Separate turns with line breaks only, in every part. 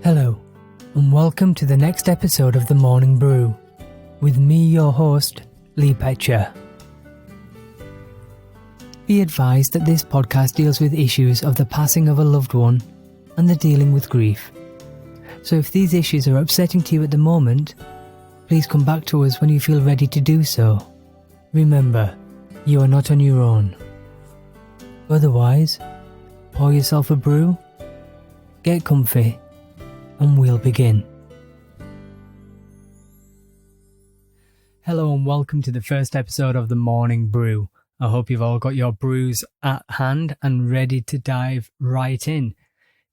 Hello, and welcome to the next episode of the Mourning Brew, with me, your host, Lee Petcher. Be advised that this podcast deals with issues of the passing of a loved one and the dealing with grief. So if these issues are upsetting to you at the moment, please come back to us when you feel ready to do so. Remember, you are not on your own. Otherwise, pour yourself a brew, get comfy, and we'll begin. Hello and welcome to the first episode of the Mourning Brew. I hope you've all got your brews at hand and ready to dive right in.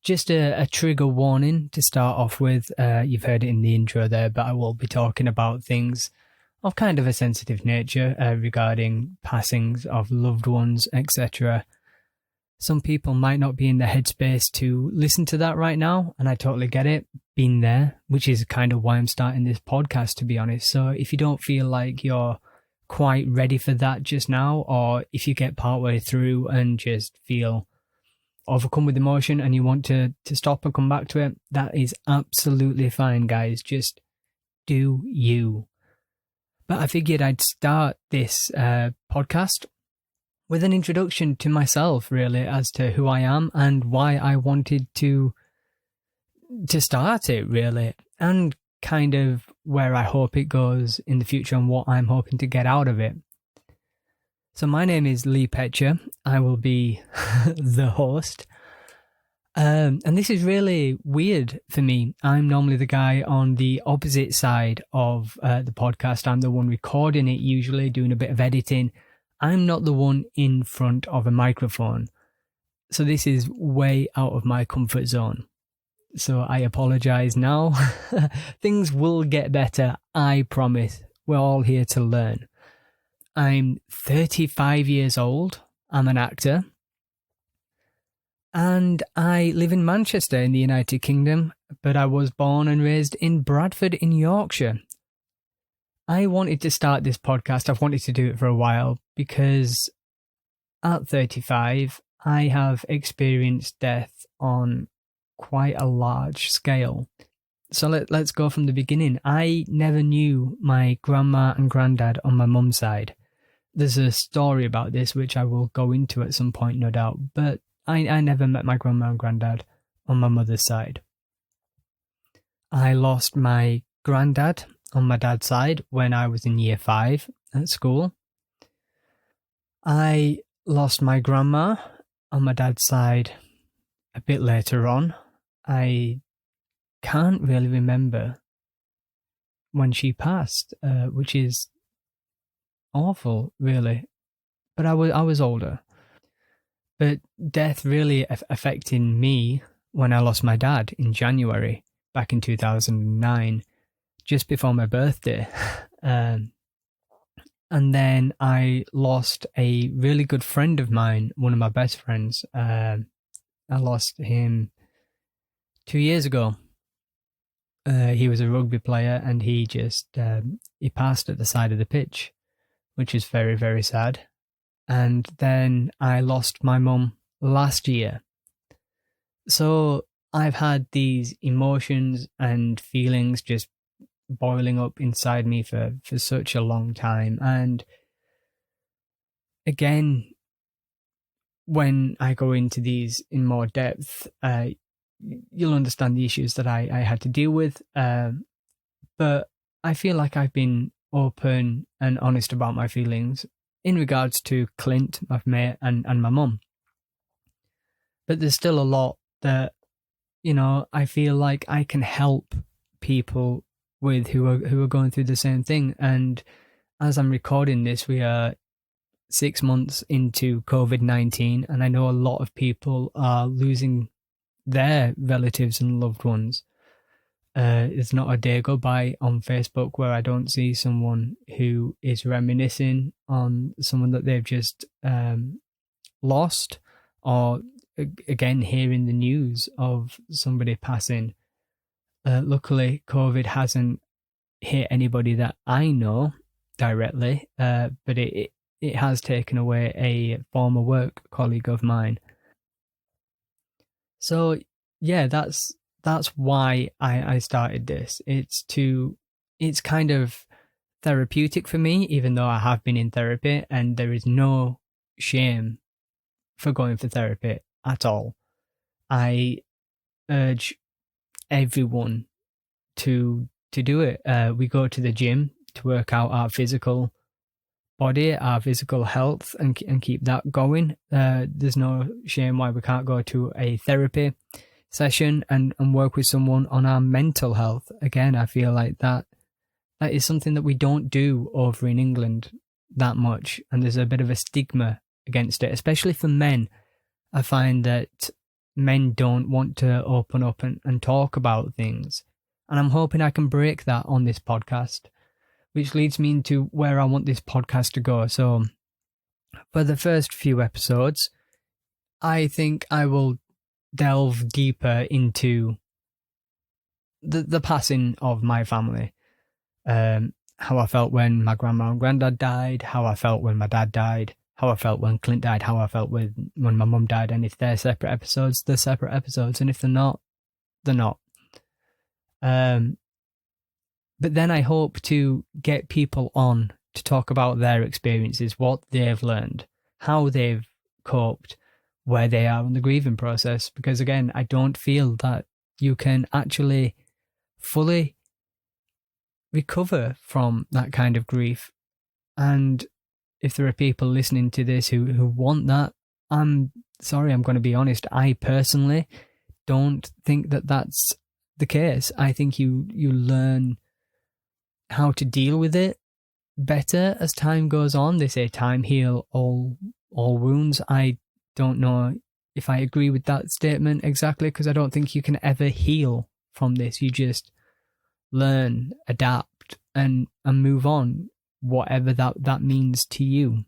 Just a trigger warning to start off with. You've heard it in the intro there, but I will be talking about things of kind of a sensitive nature regarding passings of loved ones, etc. Some people might not be in the headspace to listen to that right now, and I totally get it, been there, which is kind of why I'm starting this podcast, to be honest. So if you don't feel like you're quite ready for that just now, or if you get partway through and just feel overcome with emotion and you want to stop and come back to it, that is absolutely fine, guys. Just do you. But I figured I'd start this podcast with an introduction to myself, really, as to who I am and why I wanted to start it, really, and kind of where I hope it goes in the future and what I'm hoping to get out of it. So my name is Lee Petcher. I will be the host. And this is really weird for me. I'm normally the guy on the opposite side of the podcast. I'm the one recording it, usually doing a bit of editing. I'm not the one in front of a microphone. So this is way out of my comfort zone. So I apologize now. Things will get better, I promise. We're all here to learn. I'm 35 years old. I'm an actor. And I live in Manchester in the United Kingdom, but I was born and raised in Bradford in Yorkshire. I wanted to start this podcast. I've wanted to do it for a while because at 35, I have experienced death on quite a large scale. So let's go from the beginning. I never knew my grandma and granddad on my mum's side. There's a story about this, which I will go into at some point, no doubt, but I never met my grandma and granddad on my mother's side. I lost my granddad on my dad's side when I was in year 5 at school. I lost my grandma on my dad's side a bit later on. I can't really remember when she passed, which is awful, really. But I was older. But death really affected me when I lost my dad in January back in 2009. Just before my birthday. And then I lost a really good friend of mine, one of my best friends. I lost him 2 years ago. He was a rugby player and he passed at the side of the pitch, which is very, very sad. And then I lost my mum last year. So I've had these emotions and feelings just boiling up inside me for such a long time. And again, when I go into these in more depth, you'll understand the issues that I had to deal with. But I feel like I've been open and honest about my feelings in regards to Clint, my mate, and my mum. But there's still a lot that, I feel like I can help people with who are going through the same thing. And as I'm recording this, we are 6 months into COVID-19, and I know a lot of people are losing their relatives and loved ones. There's not a day go by on Facebook where I don't see someone who is reminiscing on someone that they've just lost, or again hearing the news of somebody passing. Luckily, COVID hasn't hit anybody that I know directly, but it has taken away a former work colleague of mine. So yeah, that's that's why I started this. It's kind of therapeutic for me, even though I have been in therapy, and there is no shame for going for therapy at all. I urge everyone to do it. We go to the gym to work out our physical body, our physical health, and keep that going. There's no shame why we can't go to a therapy session and work with someone on our mental health. Again, I feel like that is something that we don't do over in England that much, and there's a bit of a stigma against it, especially for men. I find that men don't want to open up and talk about things, and I'm hoping I can break that on this podcast, which leads me into where I want this podcast to go. So for the first few episodes, I think I will delve deeper into the passing of my family. How I felt when my grandma and granddad died, how I felt when my dad died, how I felt when Clint died, how I felt when my mum died, and if they're separate episodes, they're separate episodes, and if they're not, they're not. But then I hope to get people on to talk about their experiences, what they've learned, how they've coped, where they are in the grieving process, because again, I don't feel that you can actually fully recover from that kind of grief. And if there are people listening to this who want that, I'm sorry, I'm going to be honest, I personally don't think that that's the case. I think you learn how to deal with it better as time goes on. They say time heal all wounds. I don't know if I agree with that statement exactly, because I don't think you can ever heal from this. You just learn, adapt, and move on, whatever that means to you.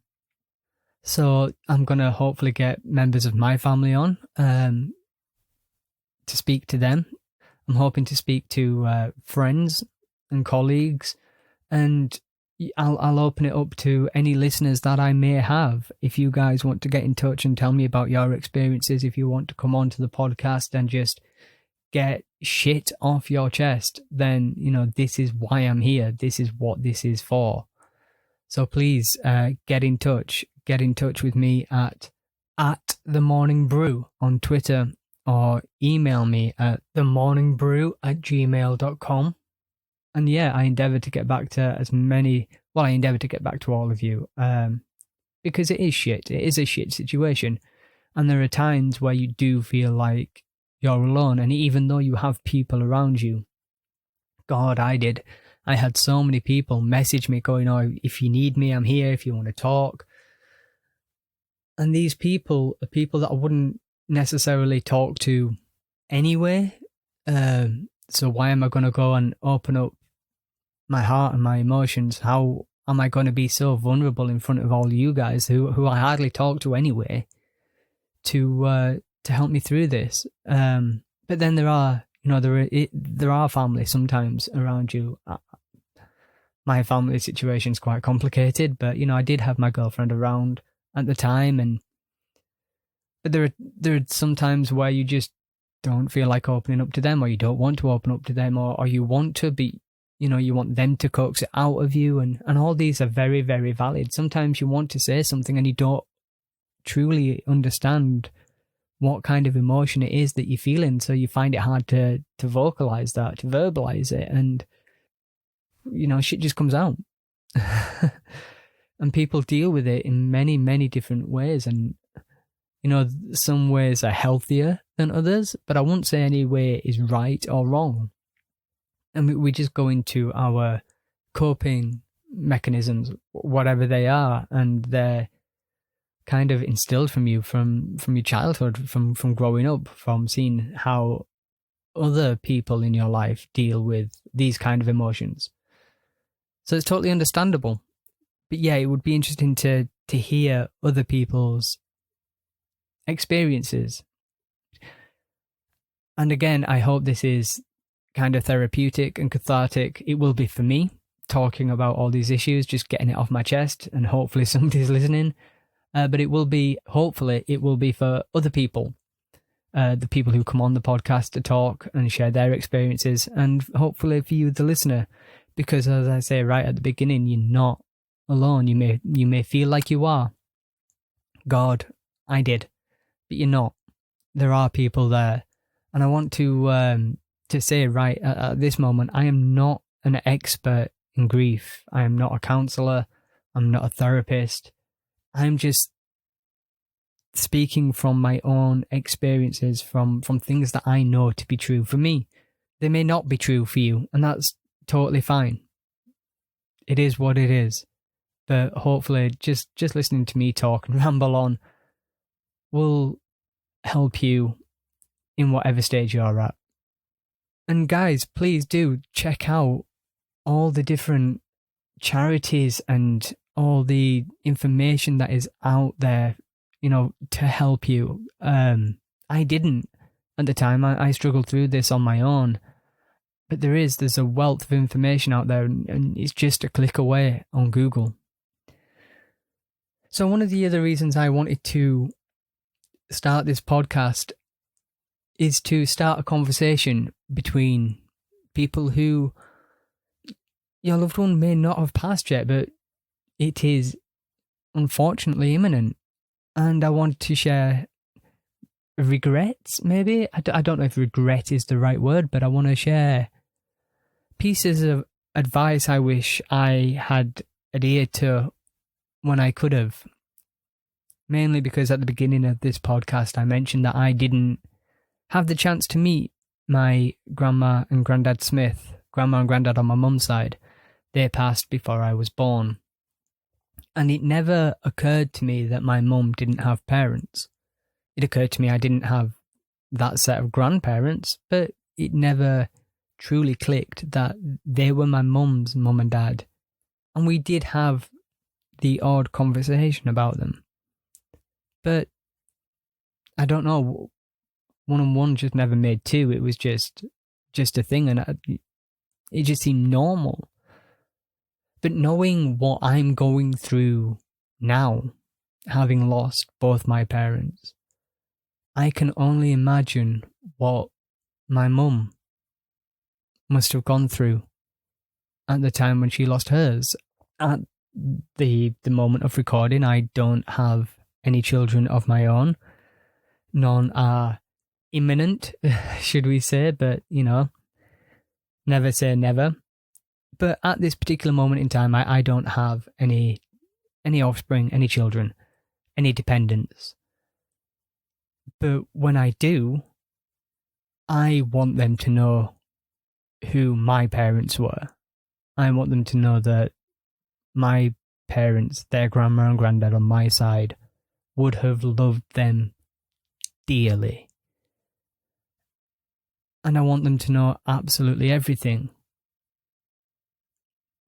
So I'm going to hopefully get members of my family on to speak to them. I'm hoping to speak to friends and colleagues, and I'll open it up to any listeners that I may have. If you guys want to get in touch and tell me about your experiences, if you want to come onto the podcast and just get shit off your chest, then, this is why I'm here. This is what this is for. So please get in touch. Get in touch with me at the Mourning Brew on Twitter, or email me at themorningbrew@gmail.com. And yeah, I endeavour to get back to I endeavour to get back to all of you, because it is shit. It is a shit situation. And there are times where you do feel like you're alone. And even though you have people around you, God, I did. I had so many people message me going, "Oh, if you need me, I'm here, if you want to talk." And these people are people that I wouldn't necessarily talk to anyway. So why am I going to go and open up my heart and my emotions? How am I going to be so vulnerable in front of all you guys who I hardly talk to anyway, to help me through this? But then there are family sometimes around you. My family situation is quite complicated, but I did have my girlfriend around at the time, but there are some times where you just don't feel like opening up to them, or you don't want to open up to them, or you want to be, you want them to coax it out of you, and all these are very, very valid. Sometimes you want to say something and you don't truly understand what kind of emotion it is that you're feeling, so you find it hard to vocalize that, to verbalize it, and shit just comes out. And people deal with it in many, many different ways, and some ways are healthier than others, but I won't say any way is right or wrong. And we just go into our coping mechanisms, whatever they are, and they're kind of instilled from you from your childhood, from growing up, from seeing how other people in your life deal with these kind of emotions. So it's totally understandable. But yeah, it would be interesting to hear other people's experiences. And again, I hope this is kind of therapeutic and cathartic. It will be for me, talking about all these issues, just getting it off my chest, and hopefully somebody's listening. But hopefully it will be for other people. the people who come on the podcast to talk and share their experiences, and hopefully for you, the listener, because as I say right at the beginning, you're not alone. You may feel like you are. God, I did, but you're not. There are people there, and I want to say right at this moment, I am not an expert in grief. I am not a counsellor. I'm not a therapist. I'm just speaking from my own experiences, from things that I know to be true for me. They may not be true for you, and that's totally fine. It is what it is. But hopefully just listening to me talk and ramble on will help you in whatever stage you're at. And guys, please do check out all the different charities and all the information that is out there, to help you. I didn't at the time. I struggled through this on my own. But there's a wealth of information out there, and it's just a click away on Google. So one of the other reasons I wanted to start this podcast is to start a conversation between people who your loved one may not have passed yet, but it is unfortunately imminent. And I want to share regrets, maybe? I don't know if regret is the right word, but I want to share pieces of advice I wish I had adhered to when I could have. Mainly because at the beginning of this podcast, I mentioned that I didn't have the chance to meet my grandma and granddad Smith. Grandma and granddad on my mum's side. They passed before I was born. And it never occurred to me that my mum didn't have parents. It occurred to me I didn't have that set of grandparents, but it never truly clicked that they were my mum's mum and dad. And we did have the odd conversation about them. But I don't know, one and one just never made two. It was just a thing, and it just seemed normal. But knowing what I'm going through now, having lost both my parents, I can only imagine what my mum must have gone through at the time when she lost hers. At the moment of recording, I don't have any children of my own. None are imminent, should we say, but, never say never. But at this particular moment in time, I don't have any offspring, any children, any dependents. But when I do, I want them to know who my parents were. I want them to know that my parents, their grandma and granddad on my side, would have loved them dearly. And I want them to know absolutely everything.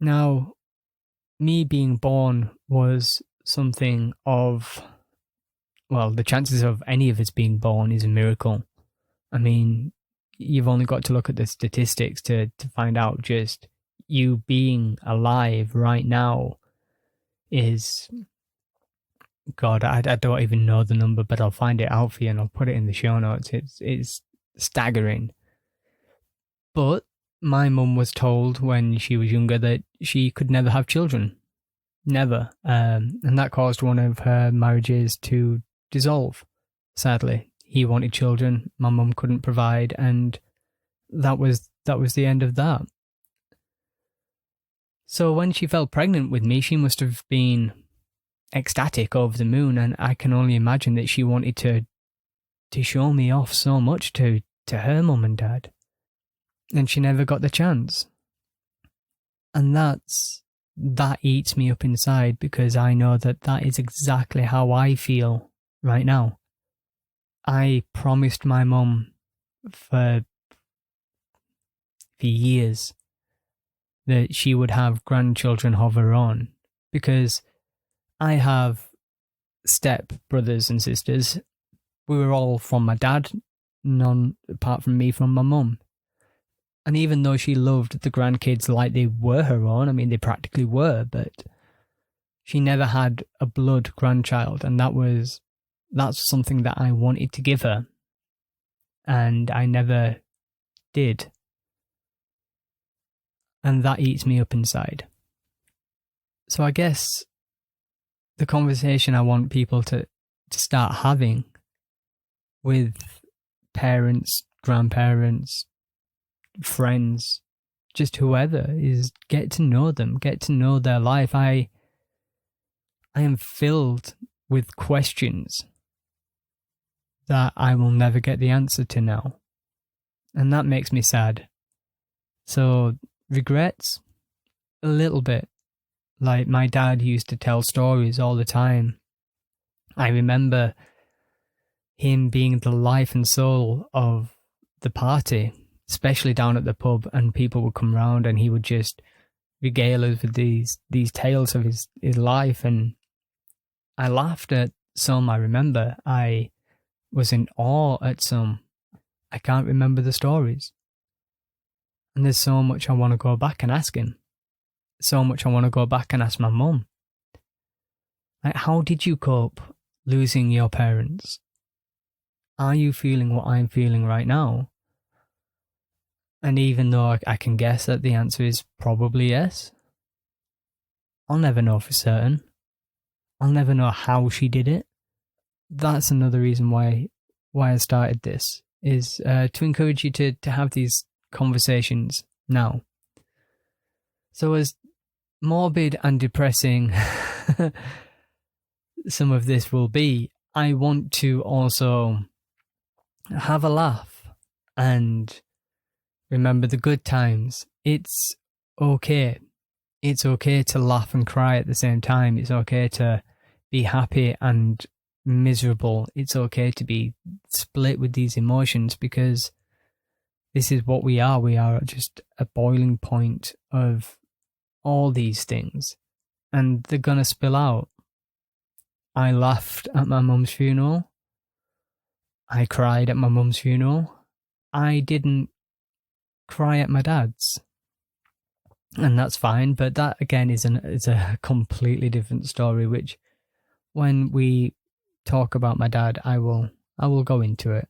Now, me being born was something of, well, the chances of any of us being born is a miracle. I mean, you've only got to look at the statistics to find out just you being alive right now is, God, I don't even know the number, but I'll find it out for you and I'll put it in the show notes. It's staggering. But my mum was told when she was younger that she could never have children. Never. And that caused one of her marriages to dissolve, sadly. He wanted children, my mum couldn't provide, and that was the end of that. So when she fell pregnant with me, she must have been ecstatic over the moon, and I can only imagine that she wanted to show me off so much to her mum and dad. And she never got the chance. And that eats me up inside, because I know that is exactly how I feel right now. I promised my mum for years that she would have grandchildren of her own, because I have step brothers and sisters. We were all from my dad, none apart from me from my mum. And even though she loved the grandkids like they were her own, I mean, they practically were, but she never had a blood grandchild, and that's something that I wanted to give her. and I never did. And that eats me up inside. So I guess the conversation I want people to start having with parents, grandparents, friends, just whoever, is get to know them, get to know their life. I am filled with questions that I will never get the answer to now. And that makes me sad. So, regrets? A little bit. Like, my dad used to tell stories all the time. I remember him being the life and soul of the party, especially down at the pub, and people would come round and he would just regale us with these tales of his life. And I laughed at some, I remember. I was in awe at some. I can't remember the stories. And there's so much I want to go back and ask him. So much I want to go back and ask my mum. Like, how did you cope losing your parents? Are you feeling what I'm feeling right now? And even though I can guess that the answer is probably yes, I'll never know for certain. I'll never know how she did it. That's another reason why I started this, is to encourage you to have these conversations now. So as morbid and depressing some of this will be, I want to also have a laugh and remember the good times. It's okay. It's okay to laugh and cry at the same time. It's okay to be happy and miserable. It's okay to be split with these emotions, because this is what we are. We are just a boiling point of all these things, and they're gonna spill out. I laughed at my mum's funeral. I cried at my mum's funeral. I didn't cry at my dad's. And that's fine, but that again is a completely different story, which when we talk about my dad, I will go into it.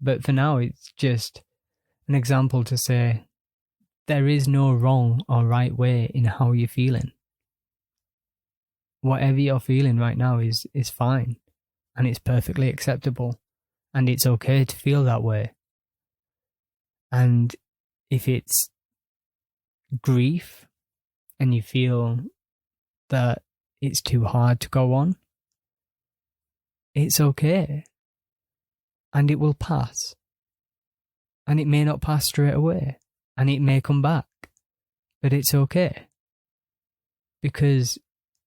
But for now, it's just an example to say there is no wrong or right way in how you're feeling. Whatever you're feeling right now is fine, and it's perfectly acceptable, and it's okay to feel that way. And if it's grief and you feel that it's too hard to go on, it's okay. And it will pass. And it may not pass straight away. And it may come back. But it's okay. Because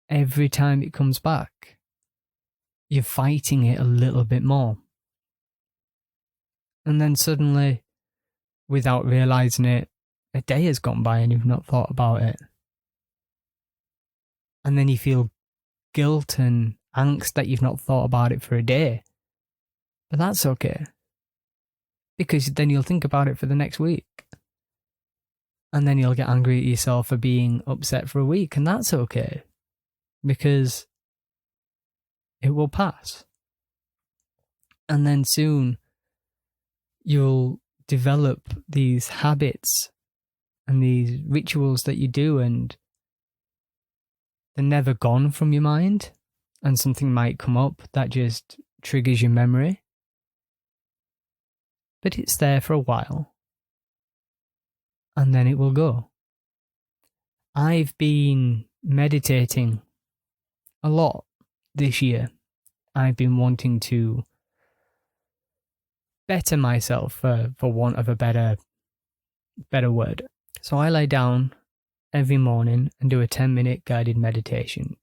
every time it comes back, you're fighting it a little bit more. And then suddenly, without realising it, a day has gone by and you've not thought about it. And then you feel guilt and angst that you've not thought about it for a day. But that's okay. Because then you'll think about it for the next week. And then you'll get angry at yourself for being upset for a week. And that's okay. Because it will pass. And then soon you'll develop these habits and these rituals that you do, and they're never gone from your mind, and something might come up that just triggers your memory. But it's there for a while, and then it will go. I've been meditating a lot this year. I've been wanting to better myself, for want of a better word. So I lie down every morning and do a 10-minute guided meditation.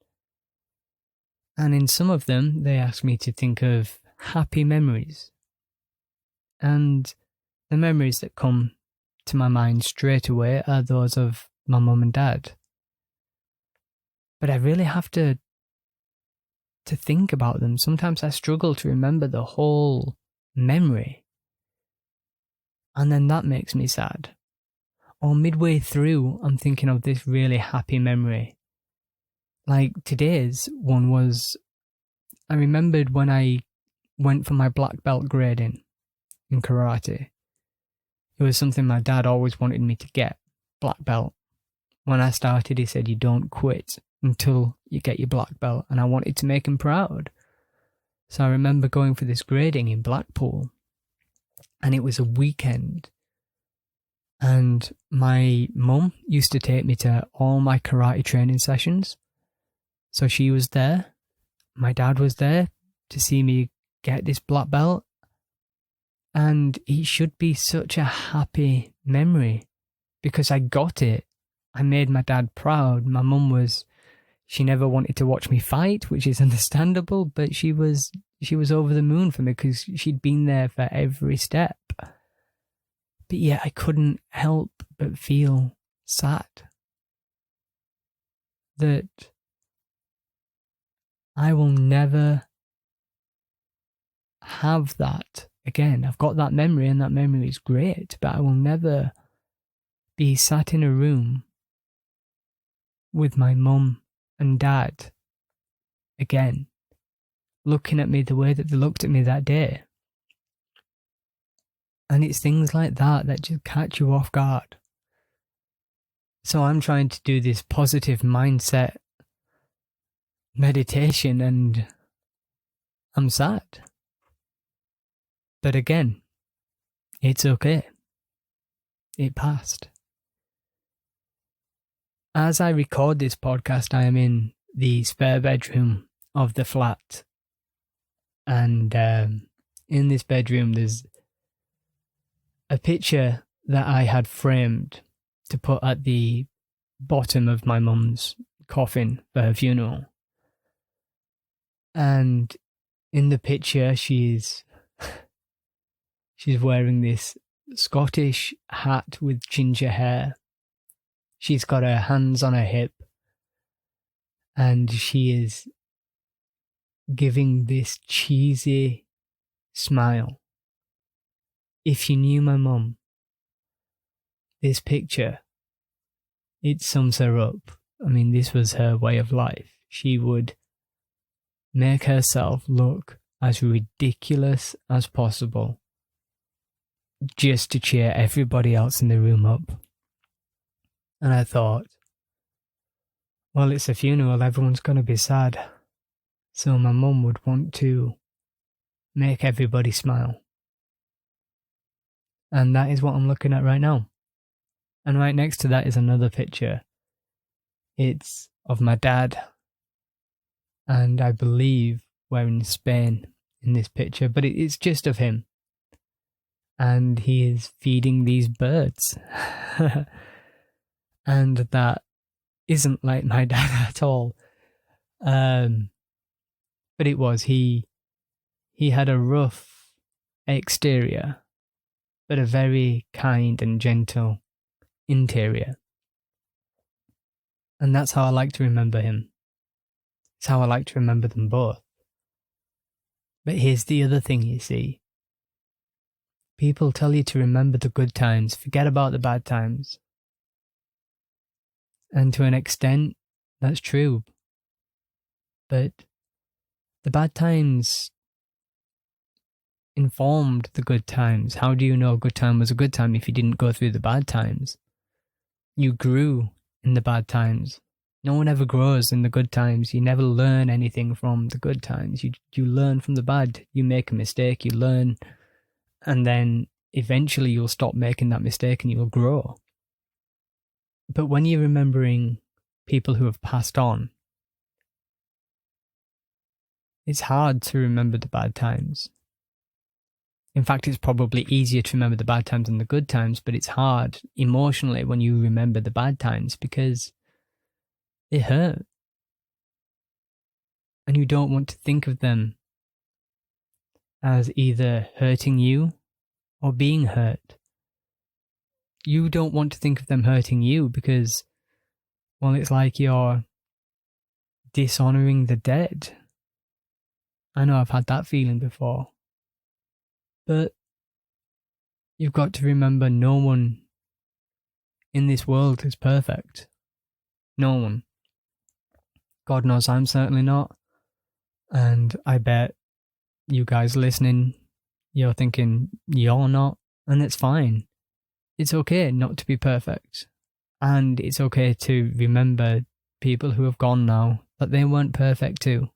And in some of them, they ask me to think of happy memories. And the memories that come to my mind straight away are those of my mum and dad. But I really have to think about them. Sometimes I struggle to remember the whole memory. And then that makes me sad. Or midway through, I'm thinking of this really happy memory. Like today's one was, I remembered when I went for my black belt grading in karate. It was something my dad always wanted me to get, black belt. When I started, he said, you don't quit until you get your black belt, and I wanted to make him proud. So I remember going for this grading in Blackpool, and it was a weekend, and my mum used to take me to all my karate training sessions. So she was there, my dad was there to see me get this black belt, and it should be such a happy memory because I got it. I made my dad proud. My mum she never wanted to watch me fight, which is understandable, but she was over the moon for me because she'd been there for every step. But yet I couldn't help but feel sad that I will never have that again. I've got that memory, and that memory is great, but I will never be sat in a room with my mum and dad again, looking at me the way that they looked at me that day. And it's things like that that just catch you off guard. So I'm trying to do this positive mindset meditation, and I'm sad. But again, it's okay. It passed. As I record this podcast, I am in the spare bedroom of the flat. And in this bedroom, there's a picture that I had framed to put at the bottom of my mum's coffin for her funeral. And in the picture, she's wearing this Scottish hat with ginger hair. She's got her hands on her hip, and she is giving this cheesy smile. If you knew my mum, this picture, it sums her up. I mean, this was her way of life. She would make herself look as ridiculous as possible just to cheer everybody else in the room up. And I thought, well, it's a funeral, everyone's going to be sad. So my mum would want to make everybody smile. And that is what I'm looking at right now. And right next to that is another picture. It's of my dad, and I believe we're in Spain in this picture, but it's just of him. And he is feeding these birds. And that isn't like my dad at all. But it was. He had a rough exterior, but a very kind and gentle interior. And that's how I like to remember him. It's how I like to remember them both. But here's the other thing, you see. People tell you to remember the good times, forget about the bad times. And to an extent, that's true. But the bad times informed the good times. How do you know a good time was a good time if you didn't go through the bad times? You grew in the bad times. No one ever grows in the good times. You never learn anything from the good times. You learn from the bad. You make a mistake, you learn, and then eventually you'll stop making that mistake and you'll grow. But when you're remembering people who have passed on, it's hard to remember the bad times. In fact, it's probably easier to remember the bad times than the good times, but it's hard emotionally when you remember the bad times because they hurt. And you don't want to think of them as either hurting you or being hurt. You don't want to think of them hurting you because, well, it's like you're dishonoring the dead. I know I've had that feeling before. But you've got to remember no one in this world is perfect. No one. God knows I'm certainly not. And I bet you guys listening, you're thinking you're not, and it's fine. It's okay not to be perfect. And it's okay to remember people who have gone now, that they weren't perfect too.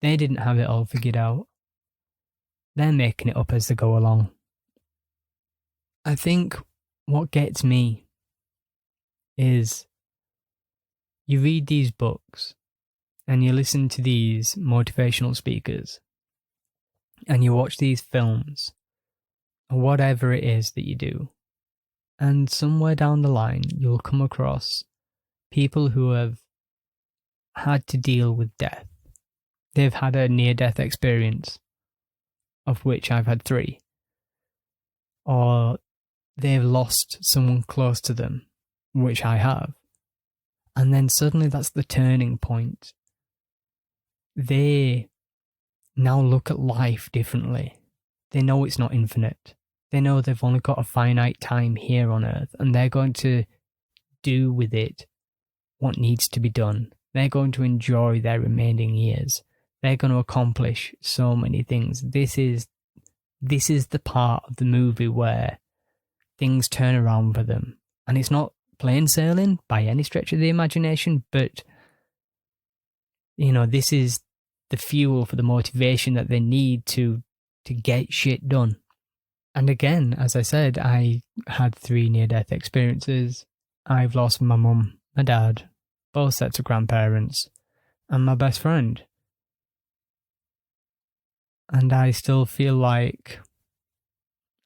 They didn't have it all figured out. They're making it up as they go along. I think what gets me is you read these books and you listen to these motivational speakers and you watch these films or whatever it is that you do. And somewhere down the line, you'll come across people who have had to deal with death. They've had a near-death experience, of which I've had 3. Or they've lost someone close to them, which I have. And then suddenly that's the turning point. They now look at life differently. They know it's not infinite. They know they've only got a finite time here on Earth, and they're going to do with it what needs to be done. They're going to enjoy their remaining years. They're going to accomplish so many things. This is the part of the movie where things turn around for them. And it's not plain sailing by any stretch of the imagination, but, this is the fuel for the motivation that they need to get shit done. And again, as I said, I had 3 near-death experiences. I've lost my mum, my dad, both sets of grandparents, and my best friend. And I still feel like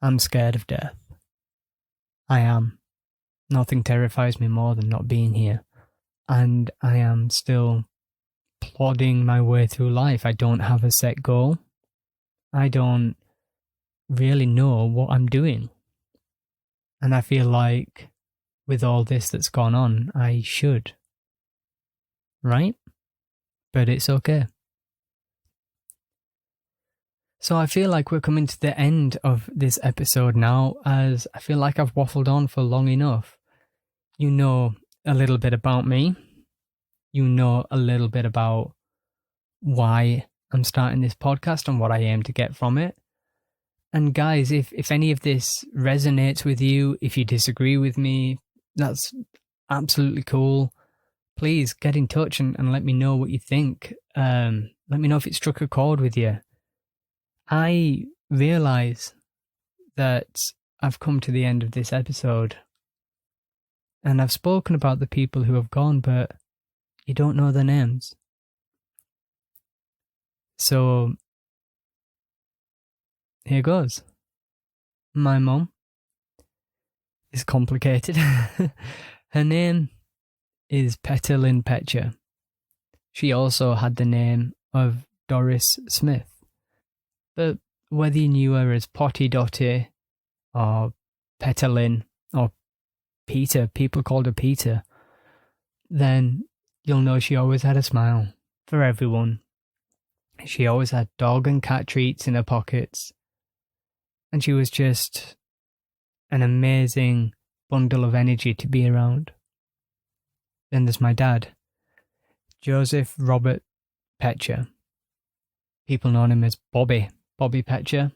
I'm scared of death. I am. Nothing terrifies me more than not being here. And I am still plodding my way through life. I don't have a set goal. I don't really know what I'm doing. And I feel like with all this that's gone on, I should. Right? But it's okay. So I feel like we're coming to the end of this episode now, as I feel like I've waffled on for long enough. You know a little bit about me. You know a little bit about why I'm starting this podcast and what I aim to get from it. And guys, if any of this resonates with you, if you disagree with me, that's absolutely cool. Please get in touch and let me know what you think. Let me know if it struck a chord with you. I realise that I've come to the end of this episode and I've spoken about the people who have gone, but you don't know their names. So, here goes. My mum is complicated. Her name is Petalyn Petcher. She also had the name of Doris Smith. But whether you knew her as Potty Dotty or Petalyn or Peter, people called her Peter, then you'll know she always had a smile for everyone. She always had dog and cat treats in her pockets. And she was just an amazing bundle of energy to be around. Then there's my dad, Joseph Robert Petcher. People know him as Bobby Petcher.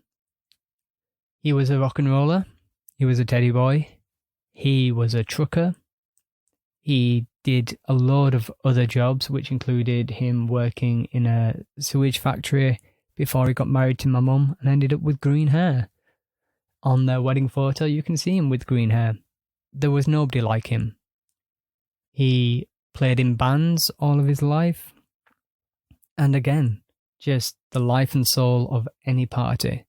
He was a rock and roller. He was a teddy boy. He was a trucker. He did a load of other jobs, which included him working in a sewage factory before he got married to my mum and ended up with green hair. On their wedding photo, you can see him with green hair. There was nobody like him. He played in bands all of his life. And again, just the life and soul of any party.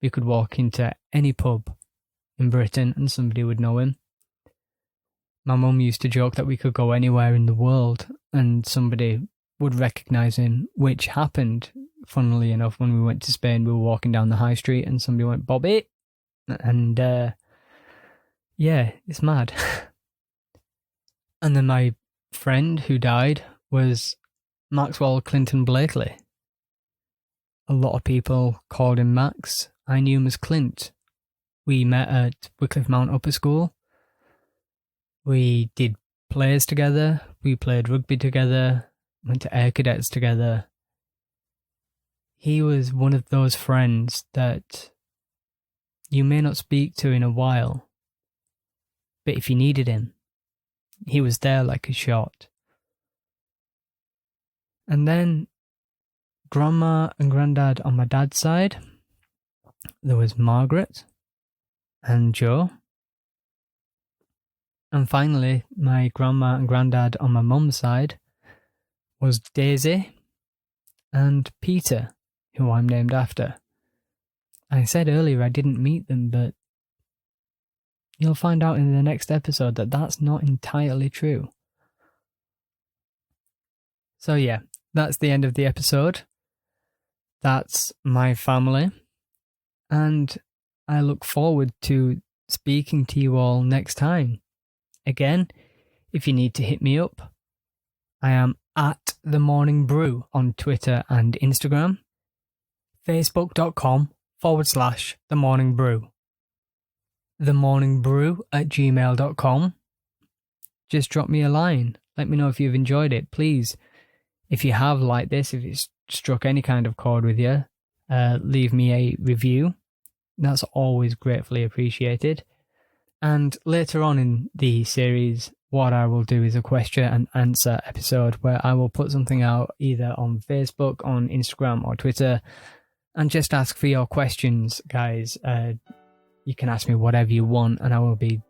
We could walk into any pub in Britain and somebody would know him. My mum used to joke that we could go anywhere in the world and somebody would recognise him, which happened, funnily enough, when we went to Spain. We were walking down the high street and somebody went, "Bobby!" And yeah, it's mad. And then my friend who died was Maxwell Clinton Blakely. A lot of people called him Max. I knew him as Clint. We met at Wycliffe Mount Upper School. We did plays together. We played rugby together. Went to Air Cadets together. he was one of those friends that you may not speak to in a while, but if you needed him, he was there like a shot. And then Grandma and Granddad on my dad's side, there was Margaret and Joe. And finally, my Grandma and Granddad on my mum's side was Daisy and Peter, who I'm named after. I said earlier I didn't meet them, but you'll find out in the next episode that that's not entirely true. So yeah, that's the end of the episode. That's my family. And I look forward to speaking to you all next time. Again, if you need to hit me up, I am at The Mourning Brew on Twitter and Instagram. Facebook.com/The Mourning Brew. themourningbrew@gmail.com. Just drop me a line. Let me know if you've enjoyed it, please. If you have liked this, if it's struck any kind of chord with you, leave me a review. That's always gratefully appreciated. And later on in the series, what I will do is a question and answer episode where I will put something out either on Facebook, on Instagram or Twitter and just ask for your questions, guys. You can ask me whatever you want and I will be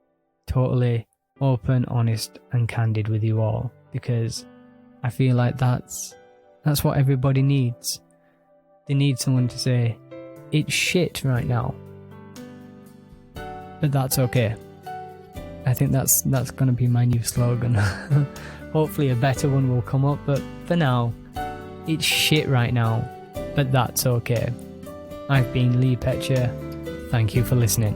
totally open, honest and candid with you all, because I feel like that's what everybody needs. They need someone to say, it's shit right now, but that's okay. I think that's going to be my new slogan. Hopefully a better one will come up, but for now, it's shit right now, but that's okay. I've been Lee Petcher. Thank you for listening.